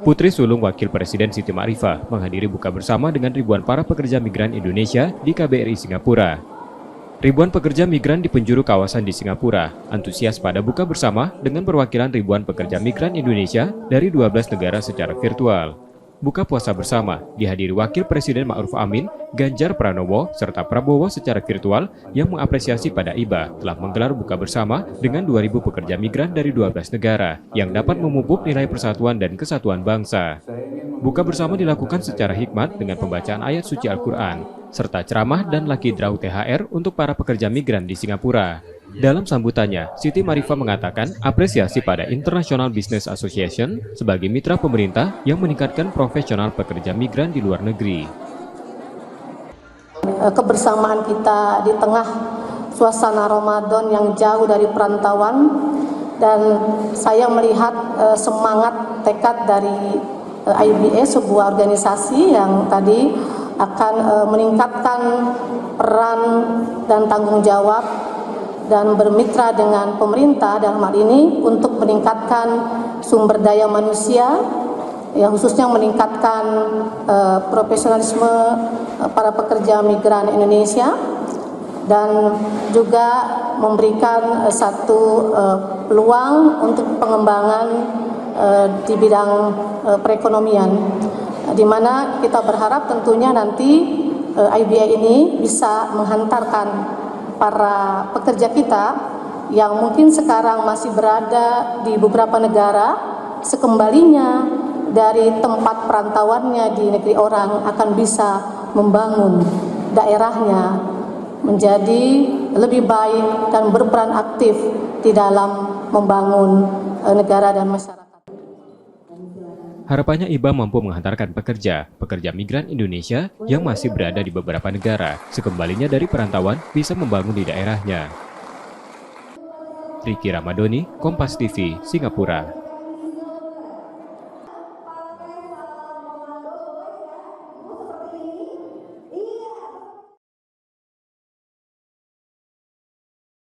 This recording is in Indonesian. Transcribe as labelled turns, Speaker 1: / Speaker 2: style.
Speaker 1: Putri sulung Wakil Presiden Siti Ma'rifah menghadiri buka bersama dengan ribuan para pekerja migran Indonesia di KBRI Singapura. Ribuan pekerja migran di penjuru kawasan di Singapura antusias pada buka bersama dengan perwakilan ribuan pekerja migran Indonesia dari 12 negara secara virtual. Buka puasa bersama dihadiri Wakil Presiden Ma'ruf Amin, Ganjar Pranowo, serta Prabowo secara virtual yang mengapresiasi pada IBA telah menggelar buka bersama dengan 2.000 pekerja migran dari 12 negara yang dapat memupuk nilai persatuan dan kesatuan bangsa. Buka bersama dilakukan secara hikmat dengan pembacaan ayat suci Al-Quran, serta ceramah dan lucky draw THR untuk para pekerja migran di Singapura. Dalam sambutannya, Siti Ma'rifah mengatakan apresiasi pada International Business Association sebagai mitra pemerintah yang meningkatkan profesional pekerja migran di luar negeri.
Speaker 2: Kebersamaan kita di tengah suasana Ramadan yang jauh dari perantauan, dan saya melihat semangat tekad dari IBA, sebuah organisasi yang tadi akan meningkatkan peran dan tanggung jawab dan bermitra dengan pemerintah dalam hal ini untuk meningkatkan sumber daya manusia, ya khususnya meningkatkan profesionalisme para pekerja migran Indonesia, dan juga memberikan satu peluang untuk pengembangan di bidang perekonomian, di mana kita berharap tentunya nanti IBA ini bisa menghantarkan para pekerja kita yang mungkin sekarang masih berada di beberapa negara, sekembalinya dari tempat perantauannya di negeri orang akan bisa membangun daerahnya menjadi lebih baik dan berperan aktif di dalam membangun negara dan masyarakat.
Speaker 1: Harapannya IBA mampu menghantarkan pekerja migran Indonesia yang masih berada di beberapa negara, sekembalinya dari perantauan bisa membangun di daerahnya. Ricky Ramadhani, Kompas TV, Singapura.